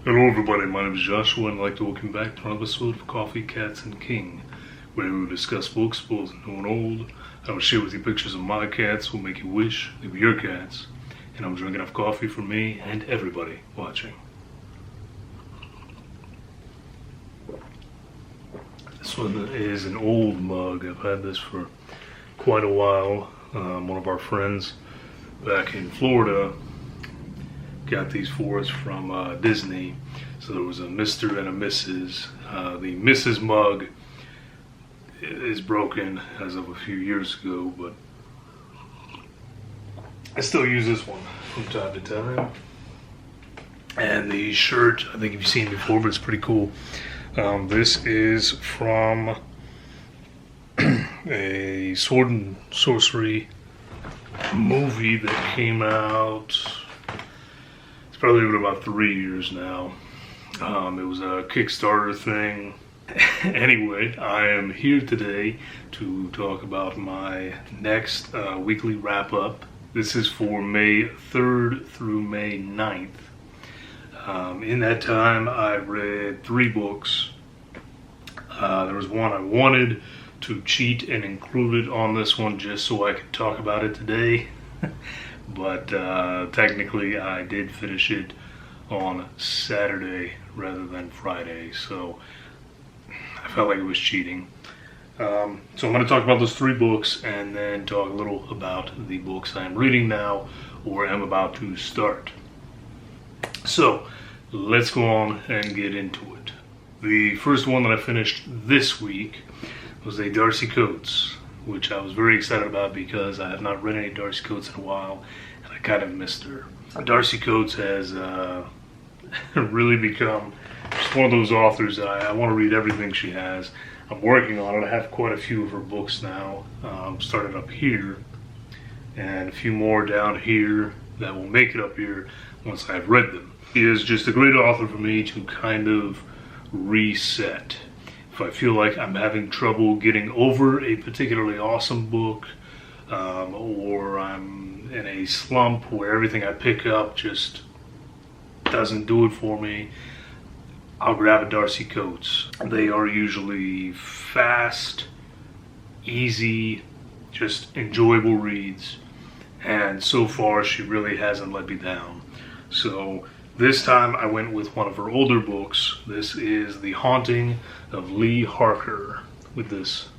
Hello everybody, my name is Joshua and I'd like to welcome back to another episode of Coffee, Cats, and King, where we will discuss books, both new and old. I will share with you pictures of my cats who will make you wish they were your cats. And I'm drinking enough coffee for me and everybody watching. This one is an old mug. I've had this for quite a while. One of our friends back in Florida got these for us from Disney. So there was a Mr. and a Mrs. The Mrs. mug is broken as of a few years ago, but I still use this one from time to time. And the shirt, I think you've seen before, but it's pretty cool. This is from a sword and sorcery movie that came out, it's probably been about 3 years now. It was a Kickstarter thing. Anyway, I am here today to talk about my next weekly wrap-up. This is for May 3rd through May 9th. In that time, I read 3 books. There was one I wanted to cheat and include it on this one just so I could talk about it today. But technically I did finish it on Saturday rather than Friday, so I felt like it was cheating. So I'm going to talk about those 3 books and then talk a little about the books I'm reading now or am about to start. So let's go on and get into it. The first one that I finished this week was a Darcy Coates, which I was very excited about because I have not read any Darcy Coates in a while, and I kind of missed her. Darcy Coates has really become just one of those authors that I want to read everything she has. I'm working on it. I have quite a few of her books now, started up here, and a few more down here that will make it up here once I've read them. She is just a great author for me to kind of reset. If I feel like I'm having trouble getting over a particularly awesome book, or I'm in a slump where everything I pick up just doesn't do it for me, I'll grab a Darcy Coates. They are usually fast, easy, just enjoyable reads, and so far she really hasn't let me down. So this time I went with one of her older books. This is The Haunting of Leigh Harker, with this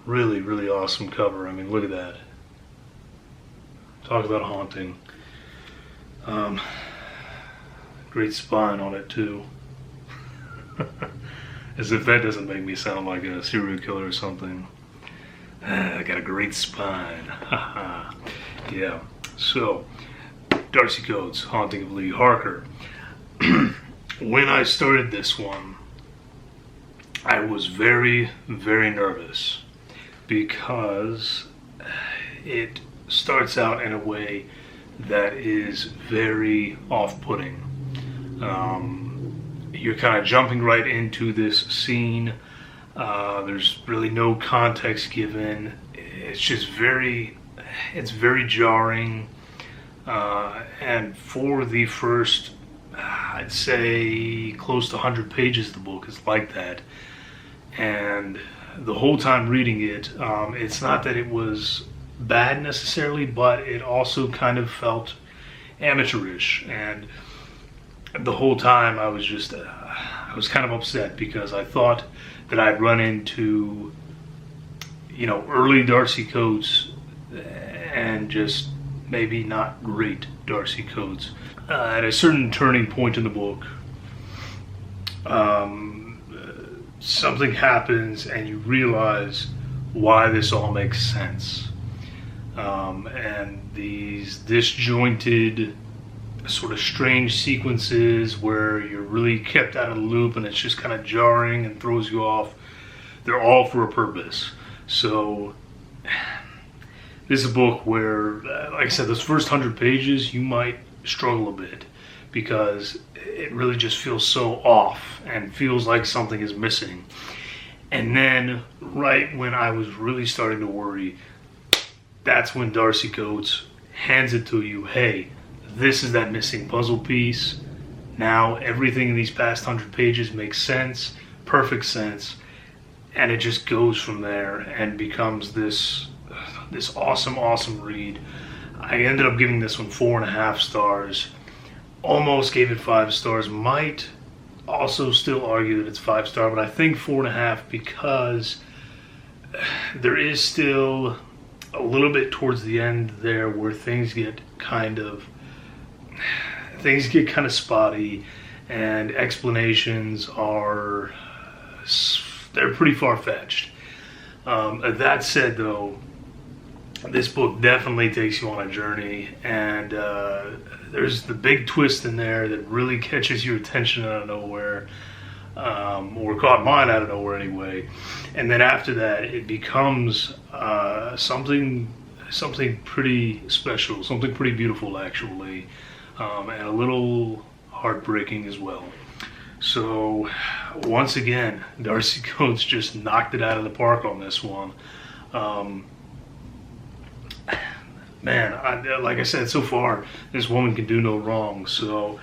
really, really awesome cover. I mean, look at that. Talk about a haunting. Great spine on it too. As if that doesn't make me sound like a serial killer or something. I got a great spine. Yeah. So, Darcy Coates, Haunting of Leigh Harker. When I started this one, I was very, very nervous because it starts out in a way that is very off-putting. You're kind of jumping right into this scene. There's really no context given. It's just it's very jarring. And for the first, I'd say close to 100 pages of the book is like that. And the whole time reading it, it's not that it was bad necessarily, but it also kind of felt amateurish. And the whole time I was just, I was kind of upset because I thought that I'd run into, early Darcy Coates and just maybe not great Darcy Coates. At a certain turning point in the book, something happens and you realize why this all makes sense. And these disjointed, sort of strange sequences where you're really kept out of the loop and it's just kind of jarring and throws you off, they're all for a purpose. So this is a book where, like I said, those first 100 pages you might struggle a bit because it really just feels so off and feels like something is missing. And then right when I was really starting to worry, that's when Darcy Coates hands it to you. Hey, this is that missing puzzle piece. Now everything in these past 100 pages makes sense, perfect sense, and it just goes from there and becomes this awesome read. I ended up giving this one 4.5 stars. Almost gave it 5 stars. Might also still argue that it's 5-star, but I think 4.5 because there is still a little bit towards the end there where things get kind of spotty, and explanations are, they're pretty far-fetched. That said, though, this book definitely takes you on a journey, and there's the big twist in there that really catches your attention out of nowhere, or caught mine out of nowhere anyway. And then after that, it becomes something pretty special, something pretty beautiful, actually, and a little heartbreaking as well. So once again, Darcy Coates just knocked it out of the park on this one. Man, like I said, so far, this woman can do no wrong. So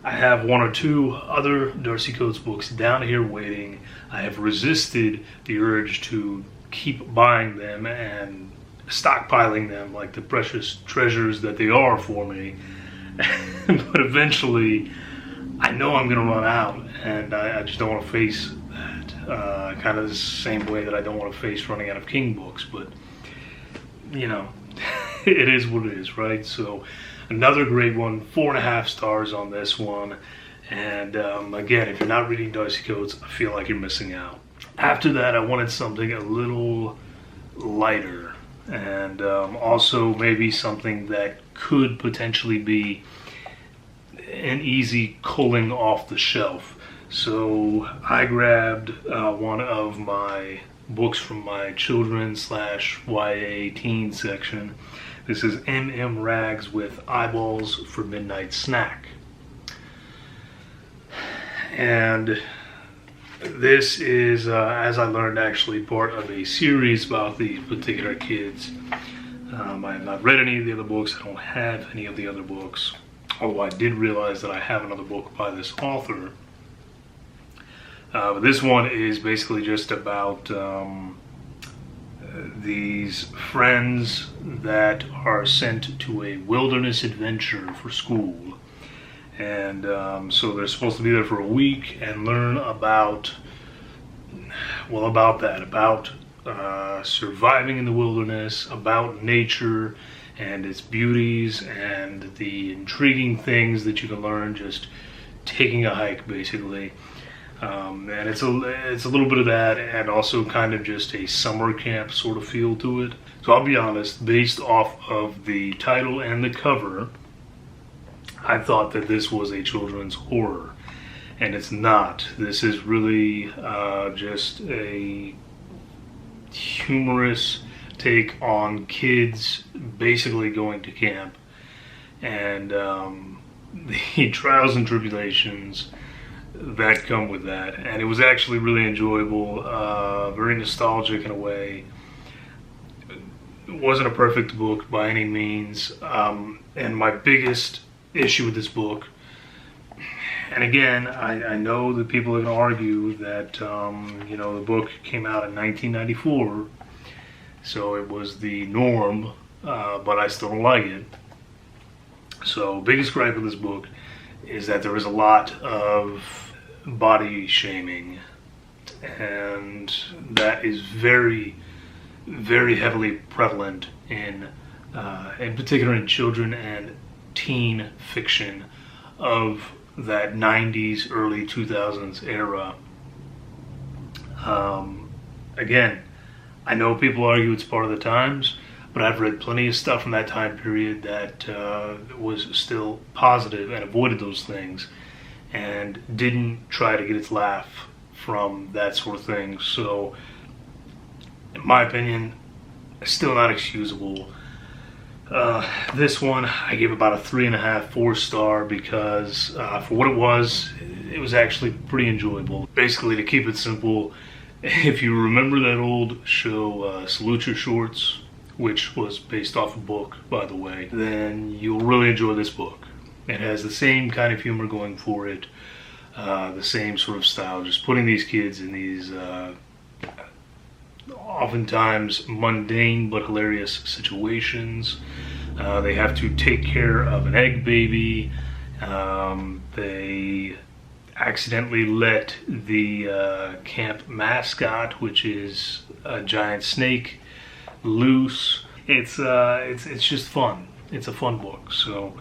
I have 1 or 2 other Darcy Coates books down here waiting. I have resisted the urge to keep buying them and stockpiling them like the precious treasures that they are for me. But eventually, I know I'm going to run out, and I just don't want to face that. Kind of the same way that I don't want to face running out of King books, but, you know, it is what it is, right? So another great one, 4.5 stars on this one. And again, if you're not reading Darcy Coates, I feel like you're missing out. After that, I wanted something a little lighter, and also maybe something that could potentially be an easy culling off the shelf. So I grabbed one of my books from my children/YA teen section. This is M.M. Rags with Eyeballs for Midnight Snack. And this is, as I learned, actually part of a series about these particular kids. I have not read any of the other books. I don't have any of the other books. Although I did realize that I have another book by this author. But this one is basically just about these friends that are sent to a wilderness adventure for school. And so they're supposed to be there for a week and learn about surviving in the wilderness, about nature and its beauties, and the intriguing things that you can learn just taking a hike, basically. And it's a little bit of that, and also kind of just a summer camp sort of feel to it. So I'll be honest, based off of the title and the cover, I thought that this was a children's horror, and it's not. This is really just a humorous take on kids basically going to camp, and the trials and tribulations that come with that. And it was actually really enjoyable, very nostalgic in a way. It wasn't a perfect book by any means, and my biggest issue with this book, and again, I know that people are going to argue that the book came out in 1994, so it was the norm, but I still don't like it. So biggest gripe with this book is that there is a lot of body shaming, and that is very, very heavily prevalent in particular in children and teen fiction of that 90s, early 2000s era. Again, I know people argue it's part of the times, but I've read plenty of stuff from that time period that was still positive and avoided those things and didn't try to get its laugh from that sort of thing. So, in my opinion, still not excusable. This one, I gave about a 3.5, 4-star because for what it was actually pretty enjoyable. Basically, to keep it simple, if you remember that old show, Salute Your Shorts, which was based off a book, by the way, then you'll really enjoy this book. It has the same kind of humor going for it, the same sort of style, just putting these kids in these oftentimes mundane but hilarious situations. They have to take care of an egg baby. They accidentally let the camp mascot, which is a giant snake, loose. It's just fun. It's a fun book. So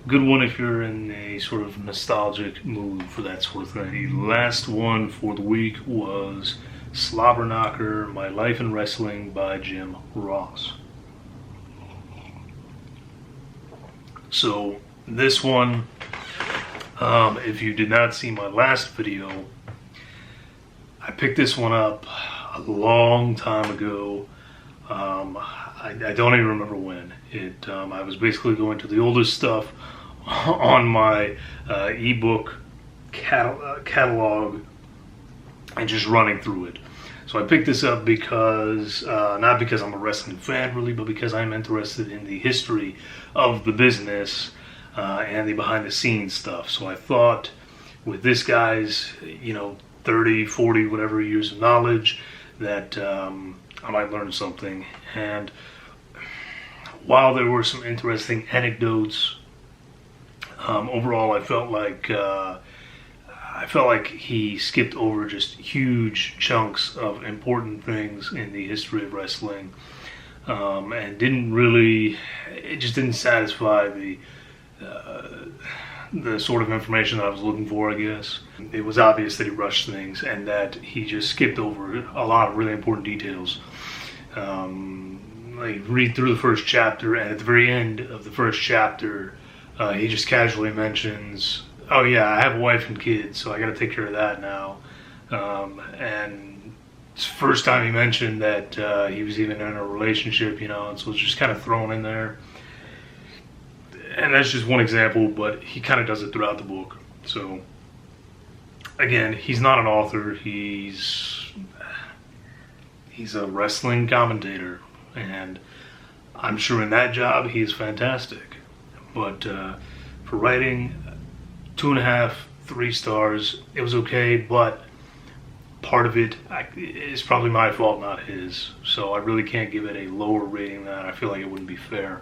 good one if you're in a sort of nostalgic mood for that sort of thing. The last one for the week was Slobberknocker, My Life in Wrestling by Jim Ross. So this one, if you did not see my last video, I picked this one up a long time ago. I don't even remember when. I was basically going to the oldest stuff on my ebook catalog and just running through it. So I picked this up because, not because I'm a wrestling fan really, but because I'm interested in the history of the business and the behind the scenes stuff. So I thought with this guy's, 30, 40, whatever years of knowledge, that I might learn something. And while there were some interesting anecdotes, overall I felt like he skipped over just huge chunks of important things in the history of wrestling, and it just didn't satisfy the sort of information that I was looking for, I guess. It was obvious that he rushed things and that he just skipped over a lot of really important details. Read through the first chapter, and at the very end of the first chapter, he just casually mentions, oh yeah, I have a wife and kids, so I gotta take care of that now. And it's the first time he mentioned that he was even in a relationship, and so it's just kind of thrown in there. And that's just one example, but he kind of does it throughout the book. So, again, he's not an author, he's a wrestling commentator, and I'm sure in that job he is fantastic. But for writing, 2.5, 3 stars. It was okay, but part of it is probably my fault, not his. So I really can't give it a lower rating than that. I feel like it wouldn't be fair.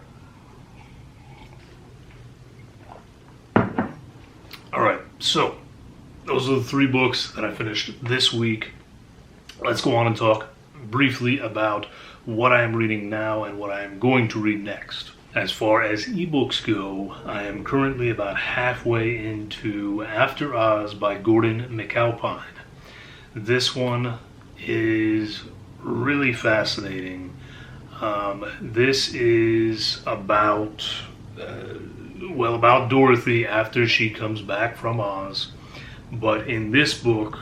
Alright, so those are the 3 books that I finished this week. Let's go on and talk briefly about what I am reading now and what I am going to read next. As far as ebooks go, I am currently about halfway into After Oz by Gordon McAlpine. This one is really fascinating. This is about Dorothy after she comes back from Oz. But in this book,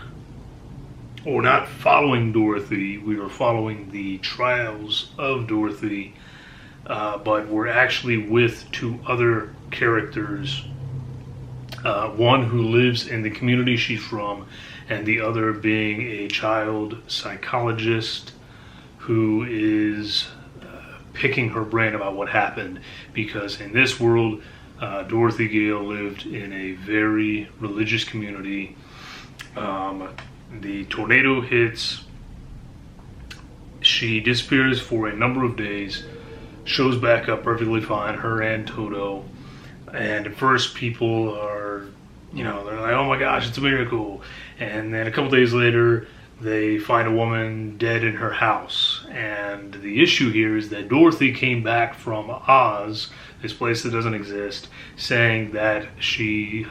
we're not following Dorothy, we are following the trials of Dorothy. But we're actually with 2 other characters, one who lives in the community she's from, and the other being a child psychologist who is picking her brain about what happened, because in this world, Dorothy Gale lived in a very religious community. The tornado hits, she disappears for a number of days, shows back up perfectly fine, her and Toto. And at first people are, they're like, oh my gosh, it's a miracle. And then a couple days later, they find a woman dead in her house. And the issue here is that Dorothy came back from Oz, this place that doesn't exist, saying that she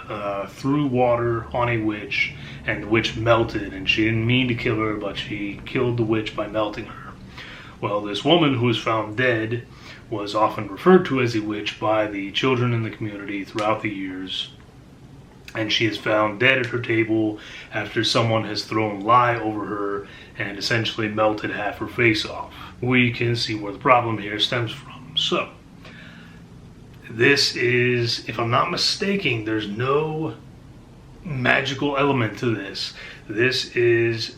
threw water on a witch, and the witch melted. And she didn't mean to kill her, but she killed the witch by melting her. Well, this woman who was found dead was often referred to as a witch by the children in the community throughout the years, and she is found dead at her table after someone has thrown lye over her and essentially melted half her face off. We can see where the problem here stems from. So, this is, if I'm not mistaken, there's no magical element to this. This is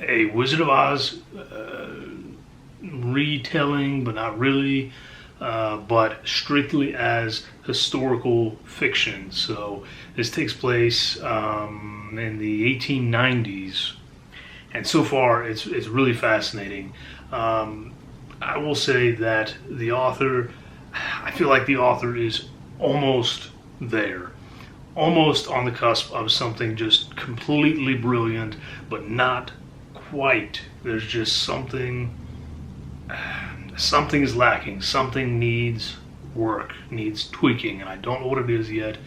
a Wizard of Oz retelling, but not really. but strictly as historical fiction. So this takes place in the 1890s, and so far it's really fascinating. I will say that the author, I feel like the author is almost there, almost on the cusp of something just completely brilliant, but not quite. There's just something is lacking. Something needs work, needs tweaking, and I don't know what it is yet.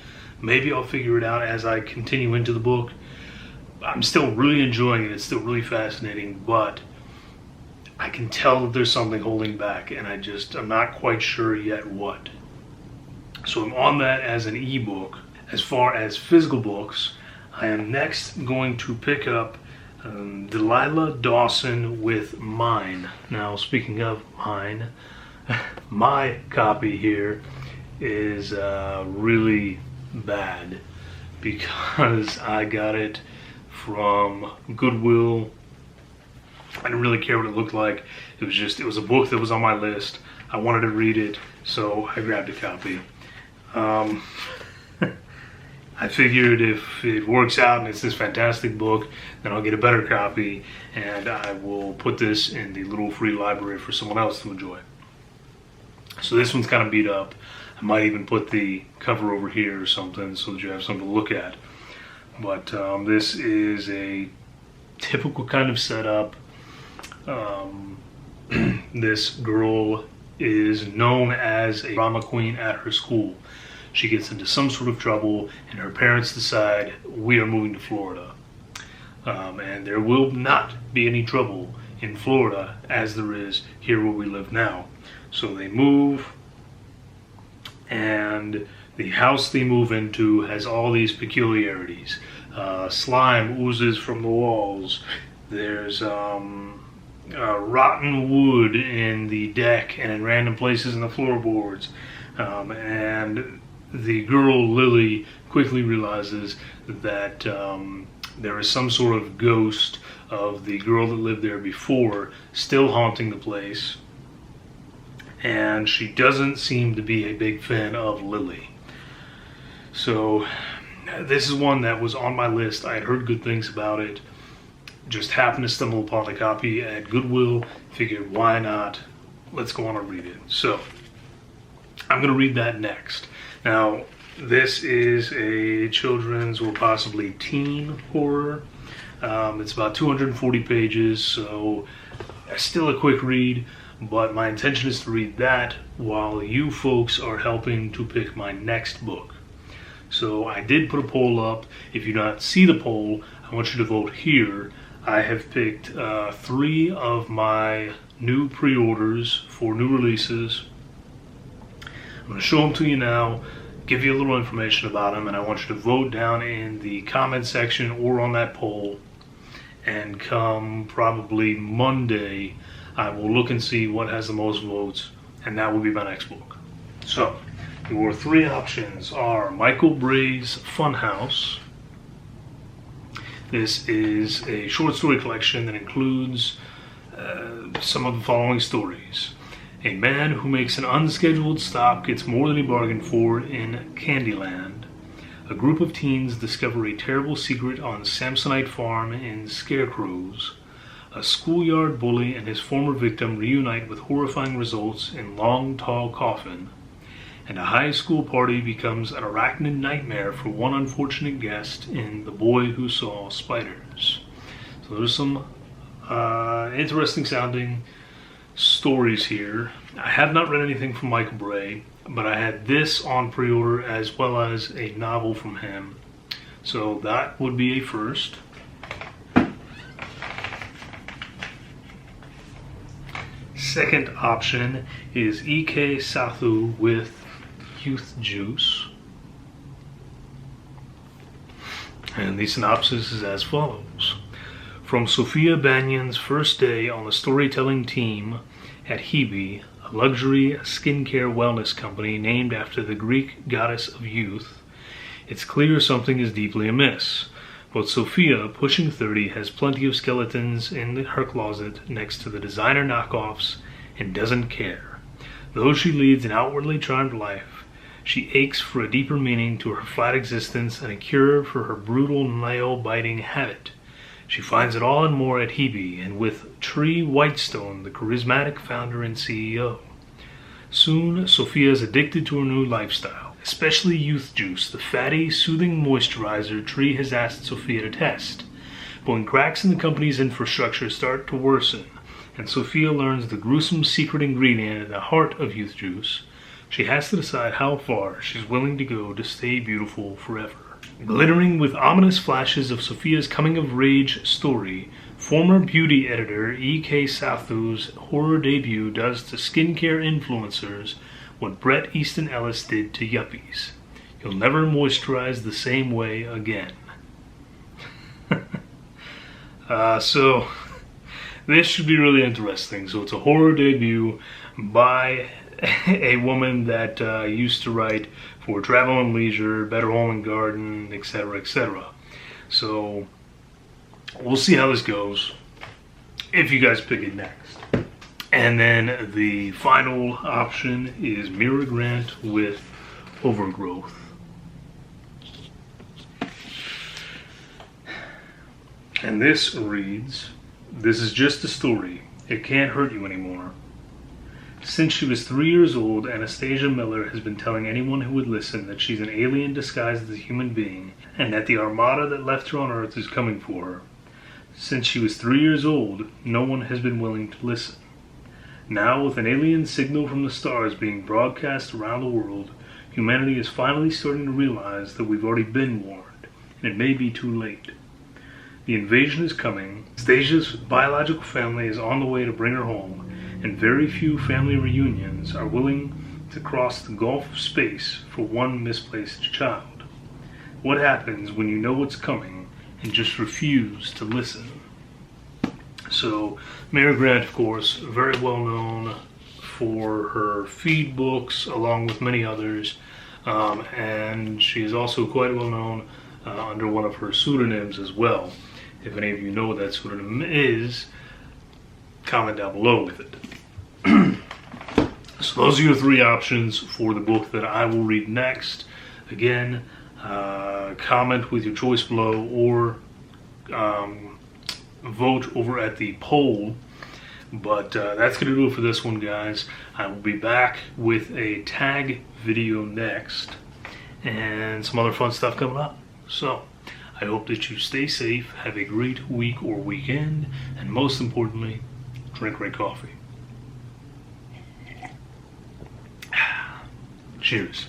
Maybe I'll figure it out as I continue into the book. I'm still really enjoying it. It's still really fascinating, but I can tell that there's something holding back, and I'm not quite sure yet what. So I'm on that as an ebook. As far as physical books, I am next going to pick up Delilah Dawson with Mine. Now, speaking of mine, my copy here is really bad because I got it from Goodwill. I didn't really care what it looked like. It was a book that was on my list. I wanted to read it, so I grabbed a copy. I figured if it works out and it's this fantastic book, then I'll get a better copy, and I will put this in the little free library for someone else to enjoy. So this one's kind of beat up. I might even put the cover over here or something so that you have something to look at. But this is a typical kind of setup. This girl is known as a drama queen at her school. She gets into some sort of trouble, and her parents decide, we are moving to Florida. And there will not be any trouble in Florida as there is here where we live now. So they move, and the house they move into has all these peculiarities. Slime oozes from the walls. There's rotten wood in the deck and in random places in the floorboards. And the girl, Lily, quickly realizes that there is some sort of ghost of the girl that lived there before still haunting the place. And she doesn't seem to be a big fan of Lily. So this is one that was on my list. I had heard good things about it. Just happened to stumble upon the copy at Goodwill. Figured, why not? Let's go on and read it. So I'm going to read that next. Now, this is a children's or possibly teen horror. It's about 240 pages, so still a quick read, but my intention is to read that while you folks are helping to pick my next book. So I did put a poll up. If you do not see the poll, I want you to vote here. I have picked 3 of my new pre-orders for new releases. I'm going to show them to you now, give you a little information about them, and I want you to vote down in the comment section or on that poll. And come probably Monday, I will look and see what has the most votes, and that will be my next book. So, your 3 options are Michael Bray's Funhouse. This is a short story collection that includes some of the following stories. A man who makes an unscheduled stop gets more than he bargained for in Candyland. A group of teens discover a terrible secret on Samsonite Farm in Scarecrows. A schoolyard bully and his former victim reunite with horrifying results in Long Tall Coffin. And a high school party becomes an arachnid nightmare for one unfortunate guest in The Boy Who Saw Spiders. So there's some interesting sounding stories here. I have not read anything from Michael Bray, but I had this on pre-order as well as a novel from him. So that would be a first. Second option is E.K. Sathu with Youth Juice. And the synopsis is as follows. From Sophia Banyan's first day on the storytelling team at Hebe, a luxury skincare wellness company named after the Greek goddess of youth, it's clear something is deeply amiss. But Sophia, pushing 30, has plenty of skeletons in her closet next to the designer knockoffs and doesn't care. Though she leads an outwardly charmed life, she aches for a deeper meaning to her flat existence and a cure for her brutal nail-biting habit. She finds it all and more at Hebe and with Tree Whitestone, the charismatic founder and CEO. Soon, Sophia is addicted to her new lifestyle, especially Youth Juice, the fatty, soothing moisturizer Tree has asked Sophia to test. But when cracks in the company's infrastructure start to worsen, and Sophia learns the gruesome secret ingredient at the heart of Youth Juice, she has to decide how far she's willing to go to stay beautiful forever. Glittering with ominous flashes of Sophia's coming-of-age story, former beauty editor E.K. Sathu's horror debut does to skincare influencers what Bret Easton Ellis did to yuppies. You'll never moisturize the same way again. So, this should be really interesting. So it's a horror debut by a woman that used to write for Travel and Leisure, Better Home and Garden, etc., etc. So we'll see how this goes, if you guys pick it next. And then the final option is Mira Grant with Overgrowth. And this reads, "This is just a story. It can't hurt you anymore. Since she was 3 years old, Anastasia Miller has been telling anyone who would listen that she's an alien disguised as a human being, and that the armada that left her on Earth is coming for her. Since she was 3 years old, no one has been willing to listen. Now, with an alien signal from the stars being broadcast around the world, humanity is finally starting to realize that we've already been warned, and it may be too late. The invasion is coming. Anastasia's biological family is on the way to bring her home, and very few family reunions are willing to cross the gulf of space for one misplaced child. What happens when you know what's coming and just refuse to listen?" So, Mira Grant, of course, very well known for her feed books, along with many others, and she is also quite well known under one of her pseudonyms as well. If any of you know what that pseudonym is, comment down below with it. So those are your three options for the book that I will read next. Again, comment with your choice below, or vote over at the poll. But that's going to do it for this one, guys. I will be back with a tag video next, and some other fun stuff coming up. So, I hope that you stay safe, have a great week or weekend, and most importantly, drink great coffee. Cheers.